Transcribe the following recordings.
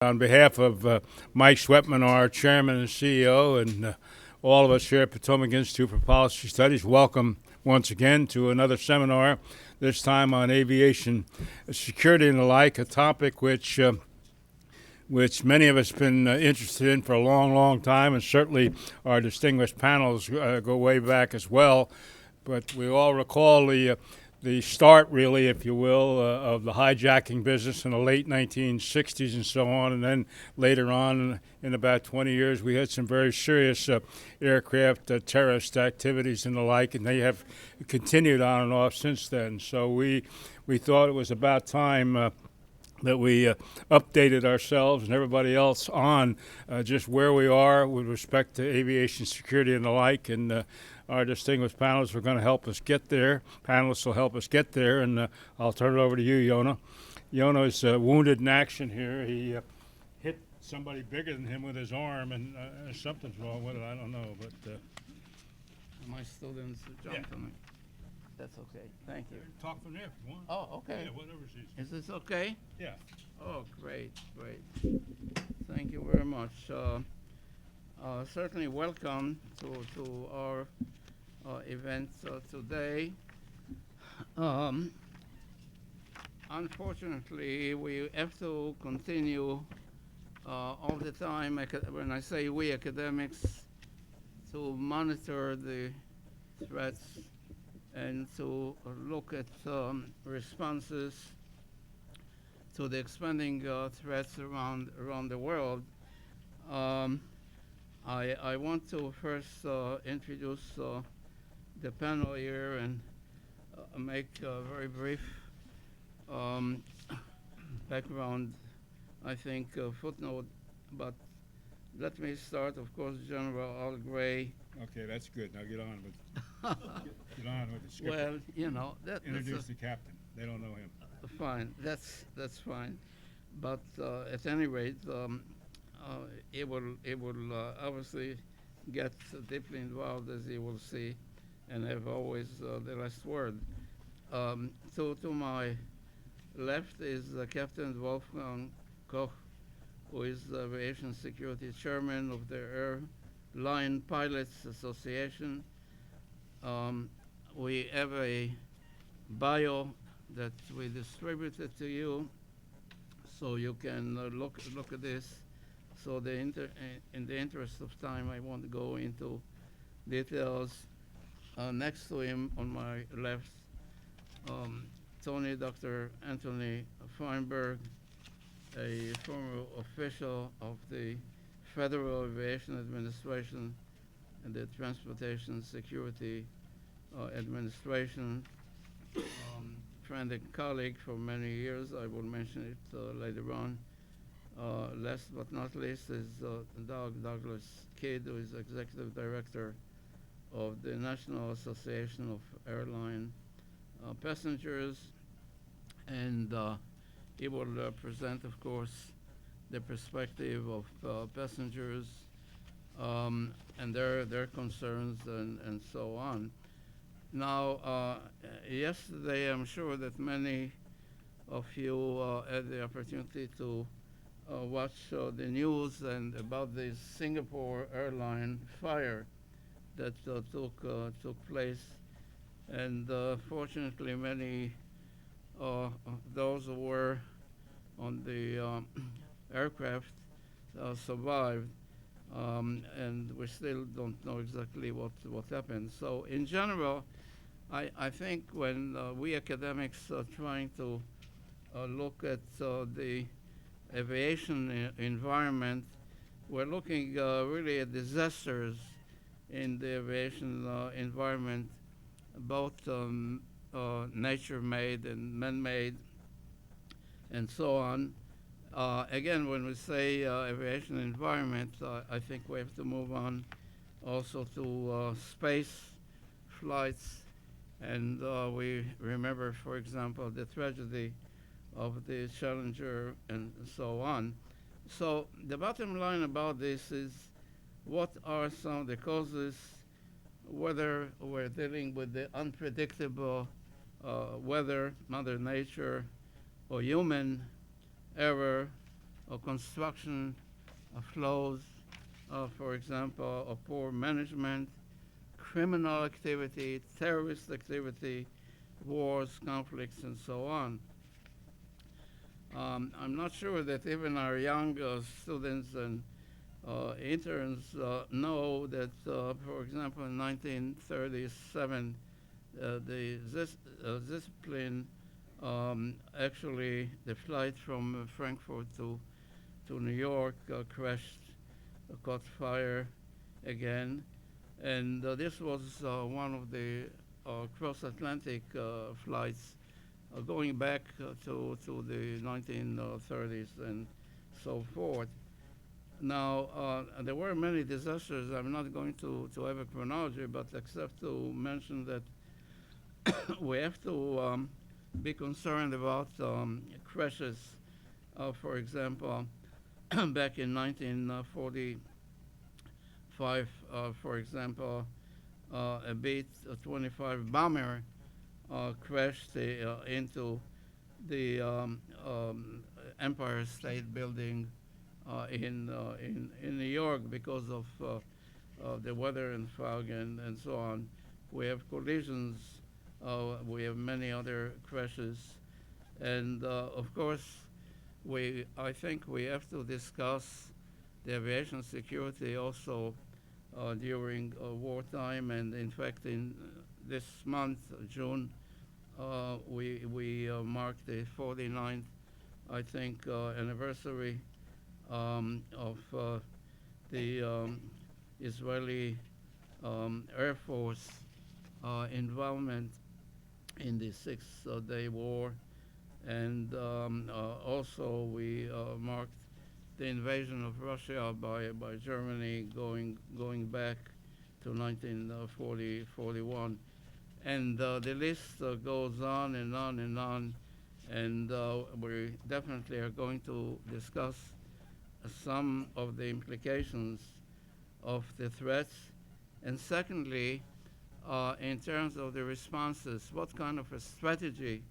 On behalf of Mike Schwetman, our chairman and CEO, and all of us here at Potomac Institute for Policy Studies, welcome once again to another seminar, this time on aviation security and the like, a topic which many of us have been interested in for a long, long time, and certainly our distinguished panels go way back as well. But we all recall the start, really, if you will, of the hijacking business in the late 1960s and so on. And then later on, in about 20 years, we had some very serious aircraft terrorist activities and the like, and they have continued on and off since then. So we thought it was about time that we updated ourselves and everybody else on just where we are with respect to aviation security and the like. And our distinguished panelists are going to help us get there. Panelists will help us get there, and I'll turn it over to you, Yona. Yona is wounded in action here. He hit somebody bigger than him with his arm, and something's wrong with it. I don't know, but my students jumped on me. That's okay. Thank you. Talk from there if you want. Oh, okay. Yeah, whatever's easy. Is this okay? Yeah. Oh, great, great. Thank you very much. Certainly welcome to our event today. Unfortunately, we have to continue all the time, when I say we academics, to monitor the threats and to look at responses to the expanding threats around the world. I want to first introduce the panel here and make a very brief background, I think, footnote. But let me start, of course, General Al Gray. Okay, that's good. Now get on with get on with the skipper. Well, you know, Introduce the captain. They don't know him. Fine, that's fine. But at any rate, it will obviously get deeply involved, as you will see, and have always the last word. To my left is Captain Wolfgang Koch, who is the Aviation Security Chairman of the Airline Pilots Association. We have a bio that we distributed to you, so you can look at this. So in the interest of time, I won't go into details. Next to him, on my left, Dr. Anthony Feinberg, a former official of the Federal Aviation Administration and the Transportation Security Administration, friend and colleague for many years. I will mention it later on. Last but not least is Douglas Kidd, who is Executive Director of the National Association of Airline Passengers. And he will present, of course, the perspective of passengers and their concerns and so on. Now, yesterday, I'm sure that many of you had the opportunity to watch the news and about the Singapore airline fire that took place, and fortunately, many of those who were on the aircraft survived. And we still don't know exactly what happened. So in general, I think when we academics are trying to look at the aviation environment, we're looking really at disasters in the aviation environment, both nature-made and man-made, and so on. Again, when we say aviation environment, I think we have to move on also to space flights. And we remember, for example, the tragedy of the Challenger and so on. So the bottom line about this is, what are some of the causes, whether we're dealing with the unpredictable weather, Mother Nature, or human error, construction flows, for example, of poor management, criminal activity, terrorist activity, wars, conflicts, and so on. I'm not sure that even our young students and interns know that, for example, in 1937, this plane actually, the flight from Frankfurt to New York crashed, caught fire again, and this was one of the cross-Atlantic flights going back to the 1930s and so forth. Now, there were many disasters. I'm not going to have a chronology, but except to mention that we have to be concerned about crashes. For example, back in 1945, for example, a B-25 bomber crashed into the Empire State Building in New York because of the weather and fog and so on. We have collisions. We have many other crashes, and of course, I think we have to discuss the aviation security also during wartime, and in fact, in this month, June, we marked the 49th, I think, anniversary of the Israeli Air Force involvement in the Six-Day War, and also we marked the invasion of Russia by Germany going back to 1940-41. And the list goes on and on and on, and we definitely are going to discuss some of the implications of the threats. And secondly, in terms of the responses, what kind of a strategy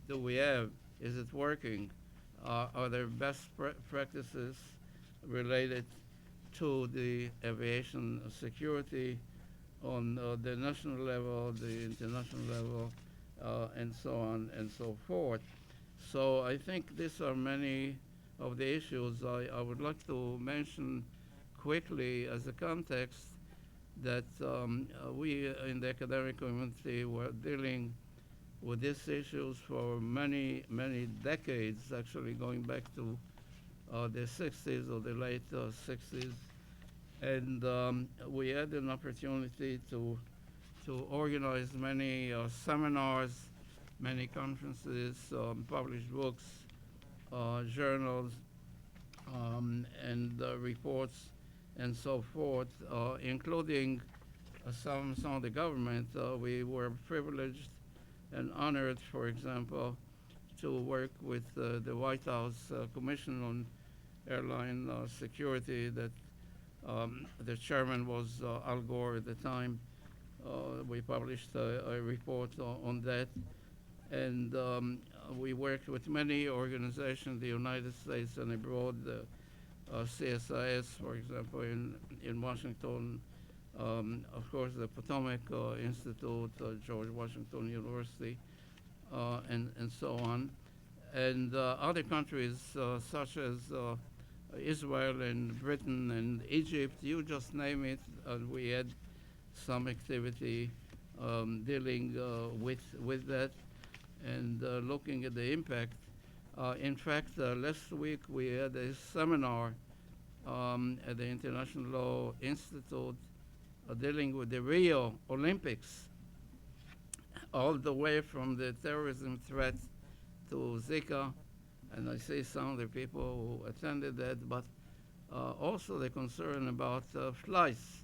do we have? Is it working? Are there best practices related to the aviation security on the national level, the international level, and so on and so forth? So I think these are many of the issues. I would like to mention quickly as a context that we in the academic community were dealing with these issues for many, many decades, actually going back to the 60s or the late 60s. And we had an opportunity to organize many seminars, many conferences, published books, journals, and reports, and so forth, including some of the government. We were privileged and honored, for example, to work with the White House Commission on Airline Security that the chairman was Al Gore at the time. We published a report on that. And we worked with many organizations in the United States and abroad, CSIS, for example, in Washington, of course, the Potomac Institute, George Washington University, and so on. And other countries such as Israel and Britain and Egypt, you just name it, and we had some activity dealing with that and looking at the impact. In fact, last week we had a seminar at the International Law Institute dealing with the Rio Olympics, all the way from the terrorism threat to Zika. And I see some of the people who attended that, but also the concern about flights.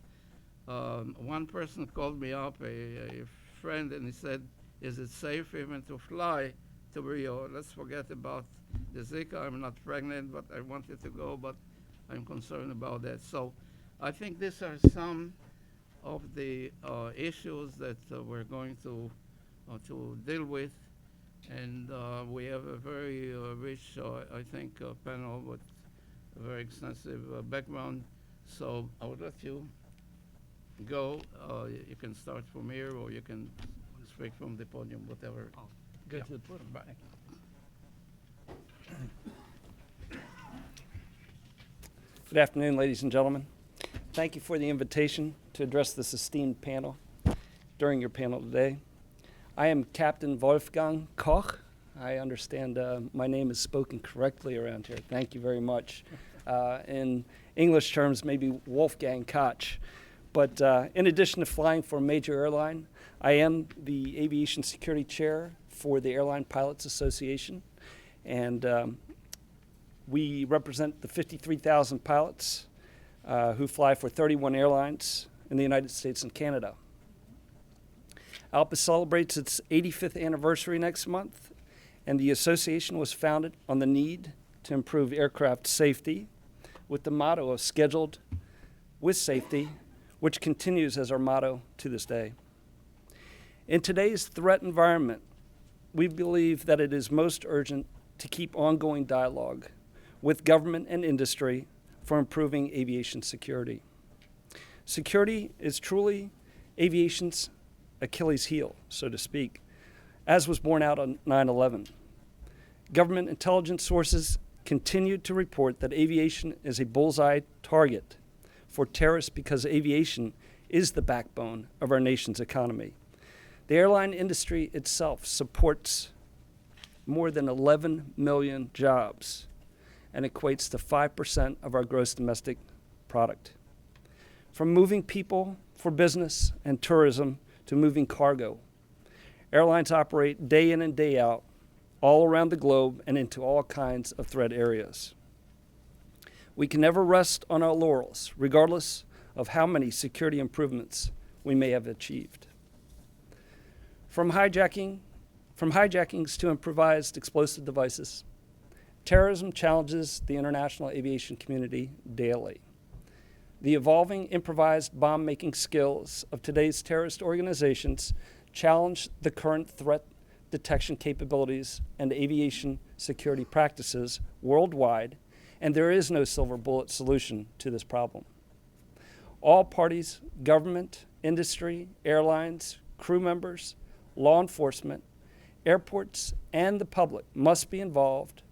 One person called me up, a friend, and he said, is it safe even to fly to Rio? Let's forget about the Zika. I'm not pregnant, but I wanted to go, but I'm concerned about that. So I think these are some of the issues that we're going to deal with. And we have a very rich, I think, panel with a very extensive background. So I would let you go. You can start from here, or you can speak from the podium, whatever. Go Yeah. to the podium. Right. Thank you. Good afternoon, ladies and gentlemen. Thank you for the invitation to address this esteemed panel during your panel today. I am Captain Wolfgang Koch. I understand my name is spoken correctly around here. Thank you very much. In English terms, maybe Wolfgang Koch. But in addition to flying for a major airline, I am the Aviation Security Chair for the Airline Pilots Association. And we represent the 53,000 pilots who fly for 31 airlines in the United States and Canada. ALPA celebrates its 85th anniversary next month, and the association was founded on the need to improve aircraft safety with the motto of scheduled with safety, which continues as our motto to this day. In today's threat environment, we believe that it is most urgent to keep ongoing dialogue with government and industry for improving aviation security. Security is truly aviation's Achilles heel, so to speak, as was borne out on 9/11. Government intelligence sources continued to report that aviation is a bullseye target for terrorists because aviation is the backbone of our nation's economy. The airline industry itself supports more than 11 million jobs and equates to 5% of our gross domestic product. From moving people for business and tourism to moving cargo, airlines operate day in and day out all around the globe and into all kinds of threat areas. We can never rest on our laurels, regardless of how many security improvements we may have achieved. From hijackings to improvised explosive devices, terrorism challenges the international aviation community daily. The evolving improvised bomb-making skills of today's terrorist organizations challenge the current threat detection capabilities and aviation security practices worldwide, and there is no silver bullet solution to this problem. All parties, government, industry, airlines, crew members, law enforcement, airports, and the public must be involved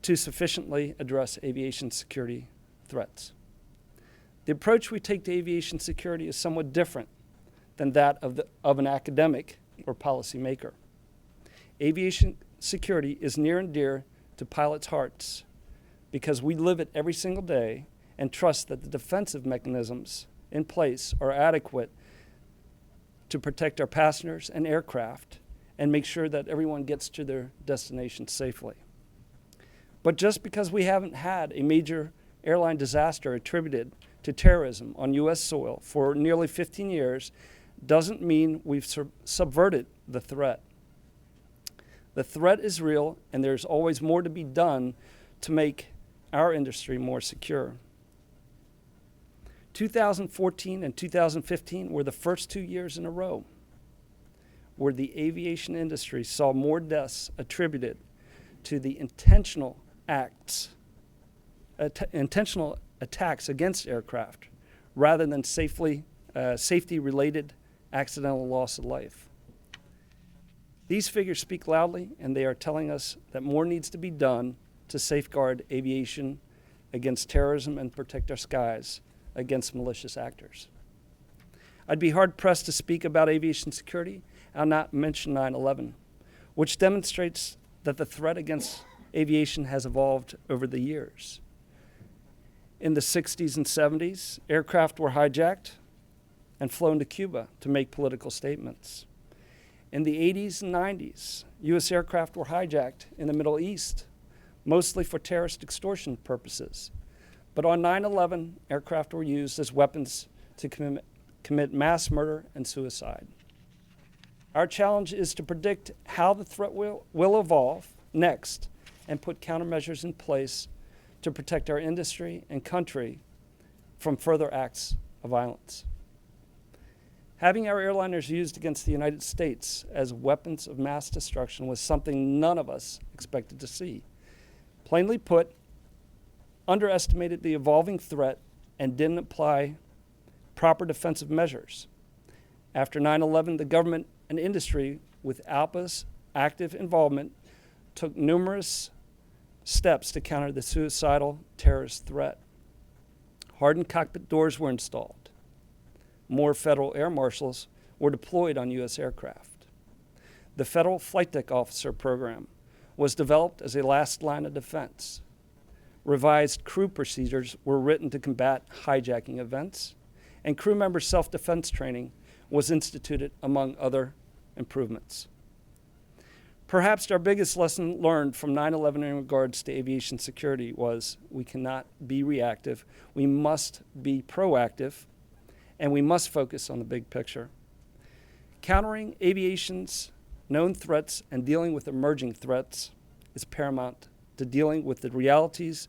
to sufficiently address aviation security threats. The approach we take to aviation security is somewhat different than that of an academic or policymaker. Aviation security is near and dear to pilots' hearts because we live it every single day and trust that the defensive mechanisms in place are adequate to protect our passengers and aircraft and make sure that everyone gets to their destination safely. But just because we haven't had a major airline disaster attributed to terrorism on U.S. soil for nearly 15 years doesn't mean we've subverted the threat. The threat is real, and there's always more to be done to make our industry more secure. 2014 and 2015 were the first 2 years in a row where the aviation industry saw more deaths attributed to the intentional attacks against aircraft rather than safety-related accidental loss of life. These figures speak loudly, and they are telling us that more needs to be done to safeguard aviation against terrorism and protect our skies against malicious actors. I'd be hard-pressed to speak about aviation security and not mention 9/11, which demonstrates that the threat against aviation has evolved over the years. In the 60s and 70s, aircraft were hijacked and flown to Cuba to make political statements. In the 80s and 90s, U.S. aircraft were hijacked in the Middle East, mostly for terrorist extortion purposes. But on 9/11, aircraft were used as weapons to commit mass murder and suicide. Our challenge is to predict how the threat will evolve next and put countermeasures in place to protect our industry and country from further acts of violence. Having our airliners used against the United States as weapons of mass destruction was something none of us expected to see. Plainly put, underestimated the evolving threat and didn't apply proper defensive measures. After 9/11, the government and industry, with ALPA's active involvement, took numerous steps to counter the suicidal terrorist threat. Hardened cockpit doors were installed. More federal air marshals were deployed on U.S. aircraft. The Federal Flight Deck Officer Program was developed as a last line of defense. Revised crew procedures were written to combat hijacking events, and crew member self-defense training was instituted, among other improvements. Perhaps our biggest lesson learned from 9/11 in regards to aviation security was we cannot be reactive, we must be proactive, and we must focus on the big picture. Countering aviation's known threats and dealing with emerging threats is paramount to dealing with the realities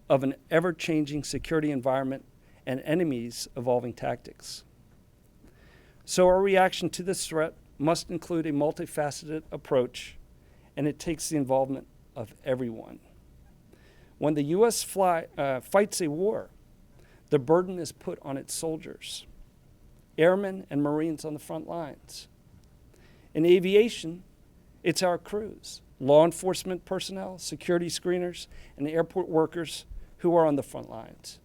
of an ever-changing security environment and enemies' evolving tactics. So our reaction to this threat must include a multifaceted approach, and it takes the involvement of everyone. When the U.S. fights a war, the burden is put on its soldiers, airmen and Marines on the front lines. In aviation, it's our crews, law enforcement personnel, security screeners, and airport workers who are on the front lines.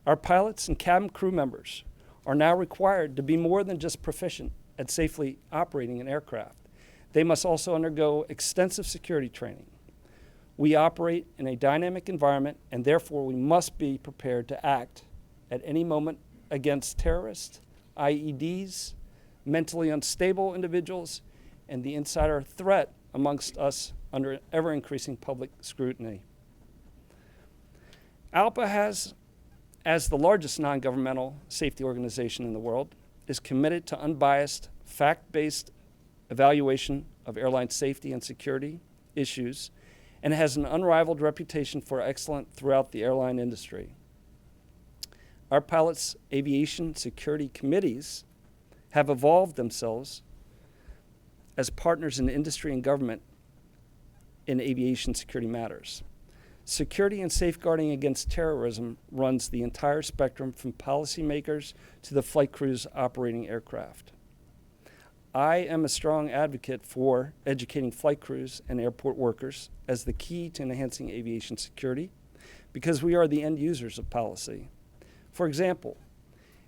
Our pilots and cabin crew members are now required to be more than just proficient at safely operating an aircraft. They must also undergo extensive security training. We operate in a dynamic environment, and therefore we must be prepared to act at any moment against terrorists, IEDs, mentally unstable individuals, and the insider threat amongst us under ever-increasing public scrutiny. ALPA has, as the largest non-governmental safety organization in the world, is committed to unbiased, fact-based evaluation of airline safety and security issues, and has an unrivaled reputation for excellence throughout the airline industry. Our pilots' aviation security committees have evolved themselves as partners in industry and government in aviation security matters. Security and safeguarding against terrorism runs the entire spectrum from policymakers to the flight crews operating aircraft. I am a strong advocate for educating flight crews and airport workers as the key to enhancing aviation security because we are the end users of policy. For example,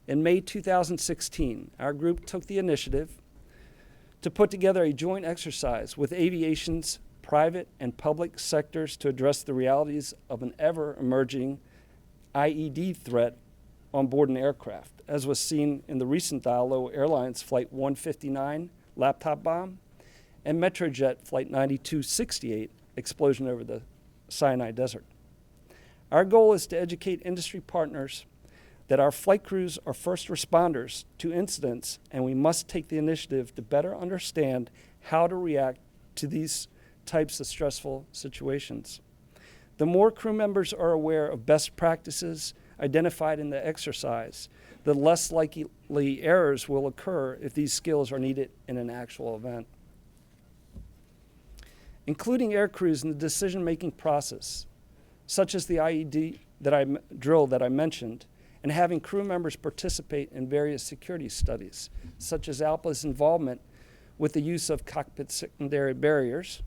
in May 2016, our group took the initiative to put together a joint exercise with aviation's private and public sectors to address the realities of an ever-emerging IED threat on board an aircraft, as was seen in the recent Diallo Airlines Flight 159 laptop bomb and Metrojet Flight 9268 explosion over the Sinai Desert. Our goal is to educate industry partners that our flight crews are first responders to incidents, and we must take the initiative to better understand how to react to these types of stressful situations. The more crew members are aware of best practices identified in the exercise, the less likely errors will occur if these skills are needed in an actual event. Including air crews in the decision-making process, such as the IED drill that I mentioned, and having crew members participate in various security studies, such as ALPA's involvement with the use of cockpit secondary barriers,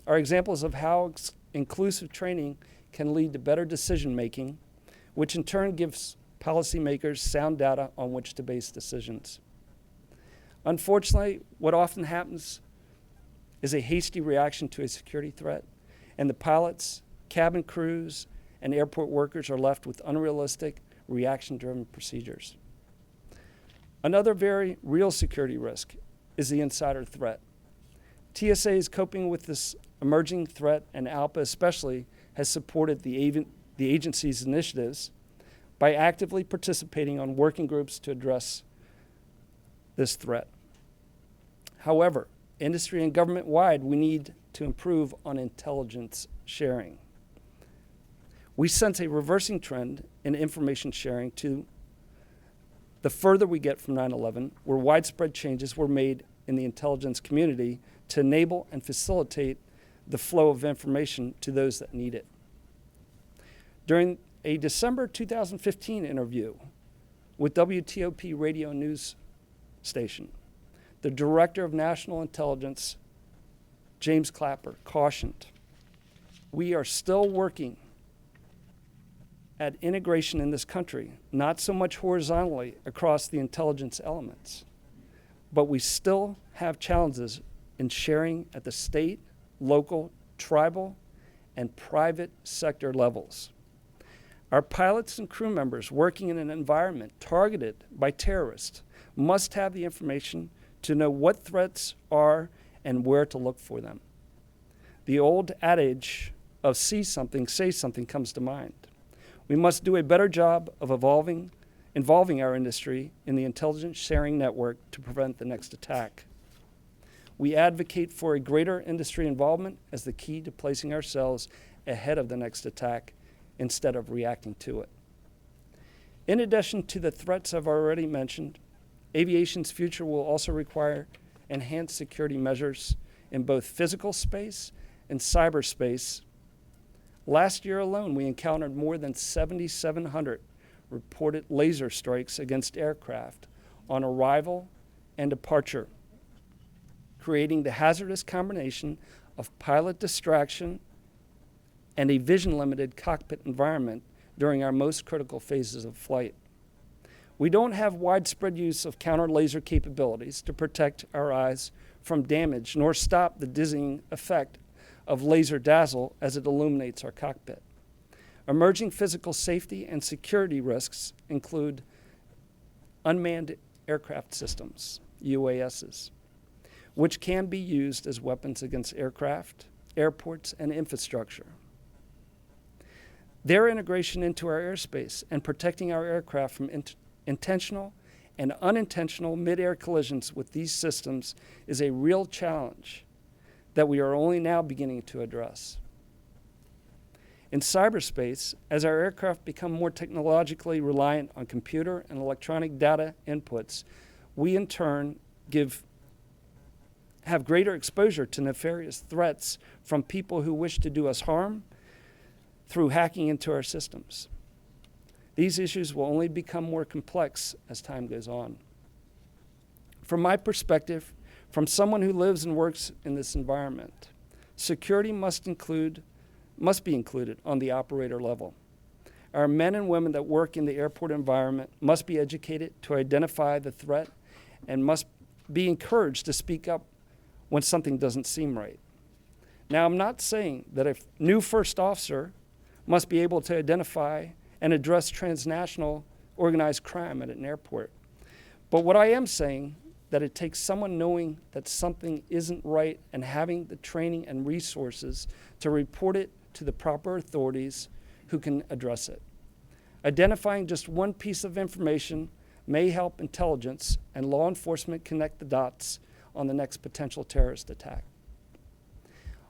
are examples of how inclusive training can lead to better decision-making, which in turn gives policymakers sound data on which to base decisions. Unfortunately, what often happens is a hasty reaction to a security threat, and the pilots, cabin crews, and airport workers are left with unrealistic, reaction-driven procedures. Another very real security risk is the insider threat. TSA is coping with this emerging threat, and ALPA especially has supported the agency's initiatives by actively participating on working groups to address this threat. However, industry and government-wide, we need to improve on intelligence sharing. We sense a reversing trend in information sharing to the further we get from 9/11, where widespread changes were made in the intelligence community to enable and facilitate the flow of information to those that need it. During a December 2015 interview with WTOP radio news station, the Director of National Intelligence, James Clapper, cautioned, "We are still working at integration in this country, not so much horizontally across the intelligence elements, but we still have challenges in sharing at the state, local, tribal, and private sector levels. Our pilots and crew members working in an environment targeted by terrorists must have the information to know what threats are and where to look for them." The old adage of see something, say something comes to mind. We must do a better job of involving our industry in the intelligence sharing network to prevent the next attack. We advocate for a greater industry involvement as the key to placing ourselves ahead of the next attack instead of reacting to it. In addition to the threats I've already mentioned, aviation's future will also require enhanced security measures in both physical space and cyberspace. Last year alone, we encountered more than 7,700 reported laser strikes against aircraft on arrival and departure, creating the hazardous combination of pilot distraction and a vision-limited cockpit environment during our most critical phases of flight. We don't have widespread use of counter-laser capabilities to protect our eyes from damage, nor stop the dizzying effect of laser dazzle as it illuminates our cockpit. Emerging physical safety and security risks include unmanned aircraft systems, UASs, which can be used as weapons against aircraft, airports, and infrastructure. Their integration into our airspace and protecting our aircraft from intentional and unintentional mid-air collisions with these systems is a real challenge that we are only now beginning to address. In cyberspace, as our aircraft become more technologically reliant on computer and electronic data inputs, we in turn have greater exposure to nefarious threats from people who wish to do us harm through hacking into our systems. These issues will only become more complex as time goes on. From my perspective, from someone who lives and works in this environment, security must be included on the operator level. Our men and women that work in the airport environment must be educated to identify the threat and must be encouraged to speak up when something doesn't seem right. Now, I'm not saying that a new first officer must be able to identify and address transnational organized crime at an airport. But what I am saying that it takes someone knowing that something isn't right and having the training and resources to report it to the proper authorities who can address it. Identifying just one piece of information may help intelligence and law enforcement connect the dots on the next potential terrorist attack.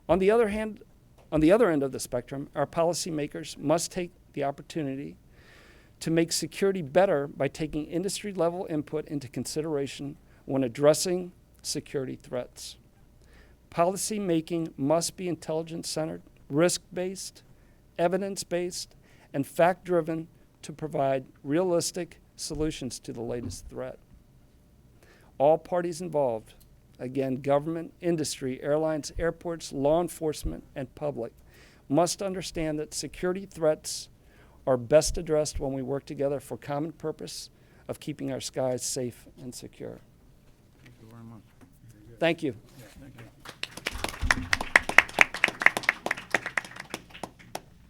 On the other end of the spectrum, our policymakers must take the opportunity to make security better by taking industry-level input into consideration when addressing security threats. Policy making must be intelligence-centered, risk-based, evidence-based, and fact-driven to provide realistic solutions to the latest threat. All parties involved, again, government, industry, airlines, airports, law enforcement, and public, must understand that security threats are best addressed when we work together for common purpose of keeping our skies safe and secure. Thank you very much. Thank you. Thank you.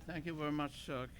Thank you very much, Chuck.